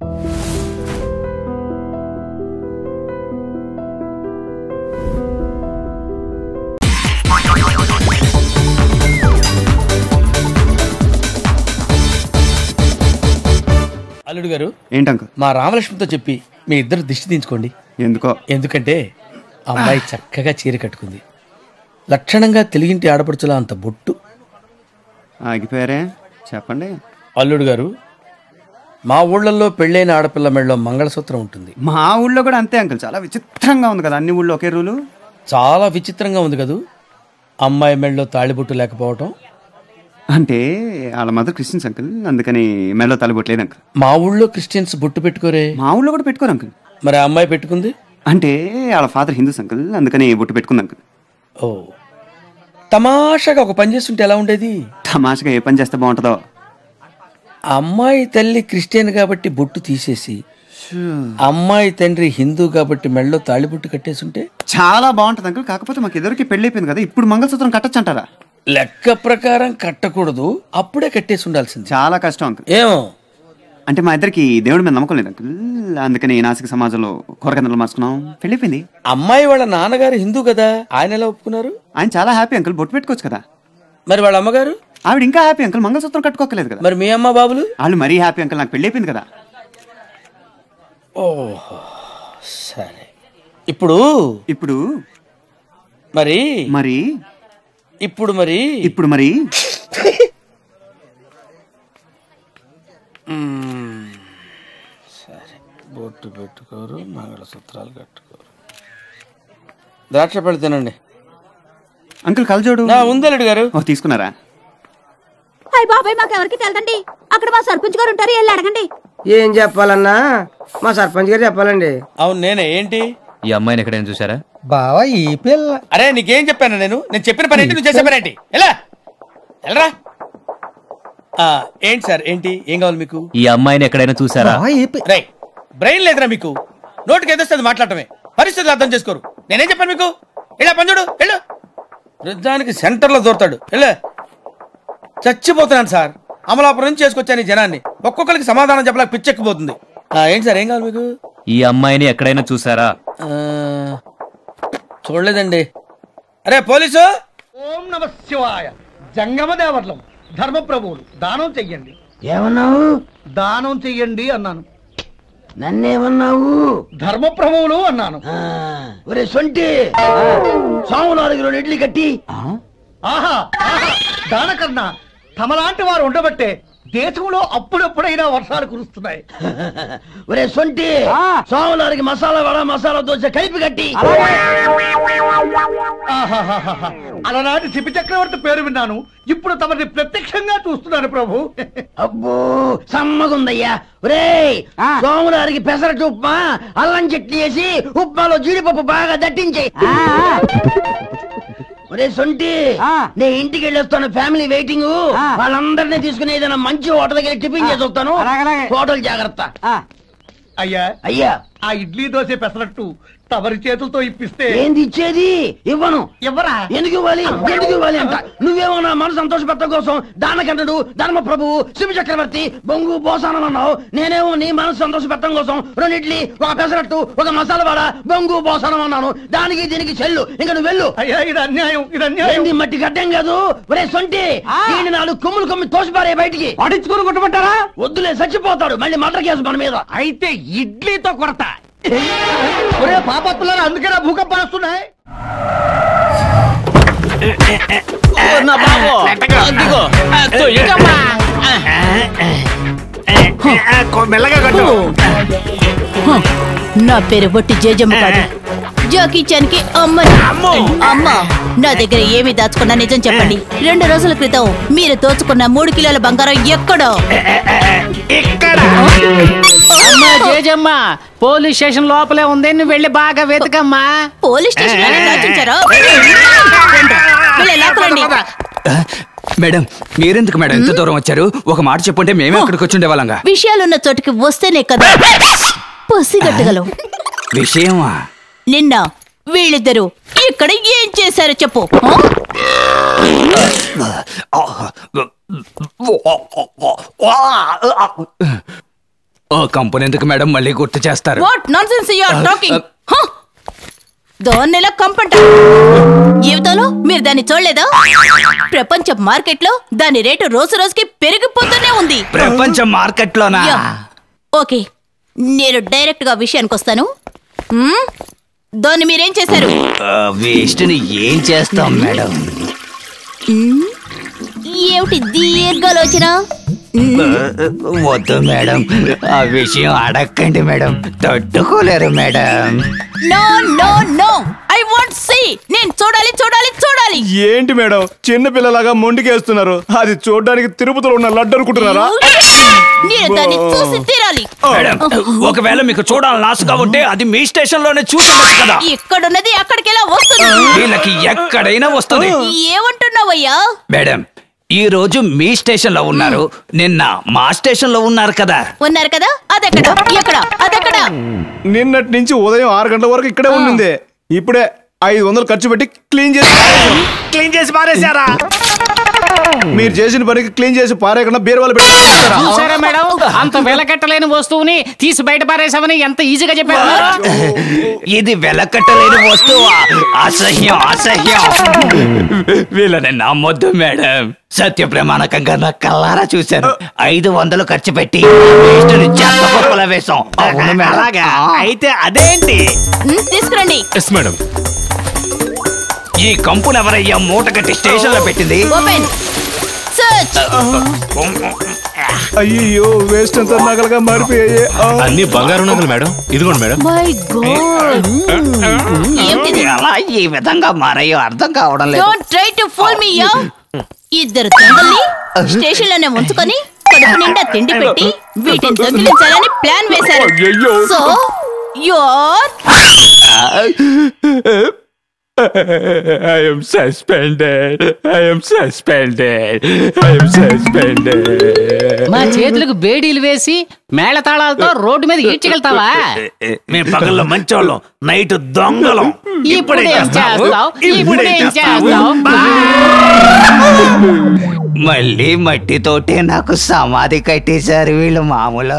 అల్లుడు గారు ఏంటంక మా రామలక్ష్మితో చెప్పి మీ ఇద్దరు దిష్టి తీయించుకోండి. ఎందుకంటే అమ్మాయి చక్కగా చీర కట్టుకుంది, లక్షణంగా తెలుగింటి ఆడపడుచులా అంత బొట్టు. ఆగిపోయారే చెప్పండి. అల్లుడు గారు, మా ఊళ్ళల్లో పెళ్ళైన ఆడపిల్ల మెళ్ళలో మంగళసూత్రం ఉంటుంది. మా ఊళ్ళో కూడా అంతే అంకుల్. చాలా విచిత్రంగా ఉంది కదా, అన్ని ఊళ్ళో ఒకే రూలు. చాలా విచిత్రంగా ఉంది కదూ అమ్మాయి మెళ్ళలో తాళిబొట్టు లేకపోవటం. అంటే వాళ్ళ మదర్ క్రిస్టియన్స్ అంకుల్, అందుకని మెళ్ళలో తాళిబొట్లేదు అంకుల్. మా ఊళ్ళో క్రిస్టియన్స్ బొట్టు పెట్టుకోరే. మా ఊళ్ళో కూడా పెట్టుకోరు అంకుల్. మరి ఆ అమ్మాయి పెట్టుకుంది అంటే వాళ్ళ ఫాదర్ హిందూస్ అంకుల్, అందుకని బొట్టు పెట్టుకుంది అంకుల్. ఓ, తమాషాగా ఒక పని చేస్తుంటే ఎలా ఉండేది? తమాషగా ఏ పని చేస్తే బాగుంటుందో. అమ్మాయి తల్లి క్రిస్టియన్ కాబట్టి బొట్టు తీసేసి, అమ్మాయి తండ్రి హిందూ కాబట్టి మెళ్ళలో తాళిబొట్టు కట్టేసుంటే చాలా బాగుంటుంది అంకుల్. కాకపోతే మాకు ఎదురుకి పెళ్లి అయిపోయింది కదా, ఇప్పుడు మంగళసూత్రం కట్టచ్చు అంటారా? లెక్క ప్రకారం కట్టకూడదు, అప్పుడే కట్టేసి ఉండాల్సింది. చాలా కష్టం అంకుల్. ఏమో అంటే మా ఇద్దరికి దేవుడి మీద నమ్మకం లేదు అంకుల్, అందుకని నాసిక సమాజంలో కూరకందలు మార్చుకున్నాం, పెళ్లి అయిపోయింది. అమ్మాయి వాళ్ళ నాన్నగారు హిందూ కదా, ఆయన ఎలా ఒప్పుకున్నారు? ఆయన చాలా హ్యాపీ అంకుల్, బొట్టు పెట్టుకోవచ్చు కదా. మరి వాళ్ళ అమ్మగారు? ఆవిడ ఇంకా హ్యాపీ అంకుల్, మంగళసూత్రం కట్టుకోకలేదు కదా. మరి మీ అమ్మ బాబులు? వాళ్ళు మరీ హ్యాపీ అంకుల్, నాకు పెళ్లి అయిపోయింది కదా. ఓహో సరే. ఇప్పుడు ఇప్పుడు మరి మరి ఇప్పుడు మరి ఇప్పుడు మరి సరే, బొట్టు పెట్టుకోరు, మంగళసూత్రాలు కట్టుకోరు, ద్రాక్ష పళ్ళు తినండి. అంకుల్ కలజోడు ఉందలుడు గారు. తీసుకున్నారా? అయ్య బాబాయ్, మాకెవరికి తెలదండి. అక్కడ మా సర్పంచ్ గారు ఉంటారు, వెళ్ళి అడగండి. ఏం చెప్పాలన్నా మా సర్పంచ్ గారు చెప్పాలండి. అవును నేనే. ఏంటి ఈ అమ్మాయిని ఎక్కడైనా చూసారా? బావా ఈ పిల్ల. అరే నీకేం చెప్పాను నేను చెప్పిన పని ఏంటి, నువ్వు చేసే పని ఏంటి? ఎలా వెళ్ళరా? ఏంటి సార్, ఏంటి ఏం కావాలి మీకు? ఈ అమ్మాయిని ఎక్కడైనా చూసారా? రై బ్రెయిన్ లేదురా మీకు, నోటికి ఎదుస్తుంది మాట్లాడటమే, పరిస్థితులు అర్థం చేసుకోరు. నేనేం చెప్పాను మీకు? ఇలా పంచుడు వెళ్ళు. వృద్ధానికి సెంటర్లో దూరతాడు, వెళ్ళు. చచ్చిపోతున్నాను సార్, అమలాపురం నుంచి చేసుకొచ్చాను ఈ జనాన్ని, ఒక్కొక్కరికి సమాధానం చెప్పలేక పిచ్చెక్కిపోతుంది. ఏంటి సార్ ఏం కావాలి మీకు? ఈ అమ్మాయిని ఎక్కడైనా చూసారా? చూడలేదండి. అరే పోలీసు! ఓం నమ శివాయ. జంగమ దేవర్లం ధర్మప్రభువులు, దానం చెయ్యండి. ఏమన్నావు? దానం చెయ్యండి అన్నాను. నన్నేమన్నావు? ధర్మప్రభువులు అన్నాను. ఒరే సొంటి, సోమవారికి 2 ఇడ్లీ కట్టి. ఆహా, దానకన్నా తమలాంటి వారు ఉండబట్టే దేశంలో అప్పుడెప్పుడైనా వర్షాలు కురుస్తున్నాయి. ఒరే సొంటి, సోమవారికి మసాలా వడ, మసాలా దోశ కలిపి కట్టి. అలనాటి శిపి చక్రవర్తి పేరు విన్నాను, ఇప్పుడు తమని ప్రత్యక్షంగా చూస్తున్నాను ప్రభు. అబ్బో సమ్మగుందయ్యా. ఒరే సోమవారికి పెసరట్టు ఉప్మా, అల్లం చట్నీ వేసి ఉప్మాలో జీడిపప్పు బాగా దట్టించే. ఒరే సొంటి, నే ఇంటికి వెళ్ళొస్తాను, ఫ్యామిలీ వెయిటింగ్. వాళ్ళందరినీ తీసుకుని ఏదైనా మంచి హోటల్ దగ్గర టిఫిన్ చేసి వస్తాను. హోటల్ జాగ్రత్త. అయ్యా అయ్యా, ఆ ఇడ్లీ దోశ పెసరట్టు తమరి చేతులతో ఇప్పిస్తే. ఏంది ఇచ్చేది? ఇవ్వను. ఎవరా? ఎందుకు ఇవ్వాలి? ఎందుకు ఇవ్వాలి అంట? నువ్వేమన్నా మనసు సంతోషపెట్టడం కోసం దానకంటుడు, ధర్మ ప్రభువు, శివ చక్రవర్తి, బొంగు బోసానం అన్నావు. నేనేమో నీ మనసు సంతోషపెట్టడం కోసం 2 ఇడ్లీ, 1 పెసరట్టు, 1 మసాలా వడ, బొంగు బోసానం అన్నాను. దానికి దీనికి చెల్లు. ఇంకా నువ్వు వెళ్ళు. అయ్యా ఇది అన్యాయం, ఇది అన్యాయం. ఏంది మట్టి గడ్డం కాదు. ఒరే సొంటి, దీన్ని 4 కొమ్ములు కొమ్మి తోసిపారే బయటికి. పడించుకుని కొట్టమంటారా? వద్దులే, చచ్చిపోతాడు. మళ్ళీ మర్డర్ కేసు మన మీద. అయితే ఇడ్లీతో కొడతా. ఒరే పాపత్తులారా, అందుకేనా భూకంపాలు వస్తున్నాయి? నా పేరు బొట్టి జేజమ్మ కాదు, జాకీచానికి అమ్మని. అమ్మ, నా దగ్గర ఏమి దాచుకున్నా నిజం చెప్పండి. 2 రోజుల క్రితం మీరు దోచుకున్న 3 కిలోల బంగారం ఎక్కడో. జేజమ్మ, పోలీస్ స్టేషన్ లోపలే ఉంది, నువ్వు వెళ్ళి బాగా వెతకమ్మా. పోలీస్ స్టేషన్ దాచించారా? మేడం, మీరెందుకు మేడం ఎంత దూరం వచ్చారు? ఒక మాట చెప్పుంటే మేమే అక్కడికి వచ్చి ఉండేవాళ్ళంగా. విషయాలున్న చోటుకి వస్తేనే కదా పసిగట్టగలవు. విషయమా? నిన్న వీళ్ళిద్దరూ ఇక్కడ ఏం చేశారో చెప్పు. ఓ కంపెనీ ఎందుకు మేడం మళ్ళీ గుర్తు చేస్తారు? What nonsense you are talking? దాన్నెలా కంపంట? జీవితంలో మీరు దాన్ని చూడలేదా? ప్రపంచ మార్కెట్ లో దాని రేటు రోజు రోజుకి పెరిగిపోతూనే ఉంది. ప్రపంచ మార్కెట్ లోనా? ఓకే, నేను డైరెక్ట్ గా విషయానికి వస్తాను. దాన్ని మీరేం చేశారు? వేస్ట్ ని ఏం చేస్తాం మేడం? ఏమిటి దీర్ఘాలోచన? వద్దు మేడం, ఆ విషయం అడగండి మేడం, తట్టుకోలేరు madam. No no no, I want see. నేను చూడాలి చూడాలి చూడాలి. ఏంటి మేడం చిన్న పిల్లలాగా మొండికేస్తున్నారు? అది చూడడానికి తిరుపతిలో ఉన్న లడ్డు అనుకుంటున్నారా? నేను దాన్ని చూసి తీరాలి. మేడం, ఒకవేళ మీకు చూడాలని ఆశగా ఉంటే అది మీ స్టేషన్ లోనే చూడవచ్చు కదా. ఇక్కడున్నది అక్కడికి ఎలా వస్తుంది? వీళ్ళకి ఎక్కడైనా వస్తుంది. ఏమంటున్నావయ్యా? మేడం, ఈ రోజు మీ స్టేషన్ లో ఉన్నారు, నిన్న మా స్టేషన్ లో ఉన్నారు కదా. ఉన్నారు కదా, అదెక్కడ ఎక్కడ అదెక్కడ? నిన్నటి నుంచి ఉదయం 6 గంటల వరకు ఇక్కడే ఉండింది. ఇప్పుడే 500 ఖర్చు పెట్టి క్లీన్ చేసి పారేశారా? మీరు చేసిన పనికి క్లీన్ చేసి పారేయకుండా బీరువాలు చూసారా మేడం, అంత వెలకట్టలేని వస్తువుని తీసి బయట పారేసామని ఎంత ఈజీగా చెప్పారు. ఇది వెలకట్టలేని వస్తువు, అసహ్యం అసహ్యం. వీళ్ళని నమ్మొద్దు మేడం, సత్య ప్రమాణకంగా నా కల్లారా చూశాను. 500 ఖర్చు పెట్టి చెత్త కుప్పల వేసాం. అలాగా అయితే అదేంటి? తీసుకురండి. మేడం, ఈ కంపును ఎవరయ్యా మూట కట్టి స్టేషన్ లో పెట్టింది? Open search. అయ్యో వేస్ట్ అంతా నగలుగా మారిపోయాయి. అన్ని బంగారు నగలు మేడం. ఇదిగోండి మేడం. మై గాడ్, ఏంటిది? ఎలా ఈ విధంగా మారయ్యో అర్థం కావడం లేదు. Don't try to fool me yeah. ఇద్దరు దొంగల్ని స్టేషన్ లోనే ఉంచుకొని కడుపు నిండా తిండి పెట్టి వీటిని దొంగిలించాలని ప్లాన్ వేశారు. So you are I am suspended. మా చేతులకు బేడీలు వేసి మేళతాళాలతో రోడ్డు మీద ఈడ్చగలుగుతావా? మేము పగల్లో మంచోళ్ళం, నైట్ దొంగలం. ఇప్పుడేం చేస్తావు? ఇప్పుడేం చేస్తావు? మళ్ళీ మట్టితోటే నాకు సమాధి కట్టేశారు వీళ్ళు మామూలు.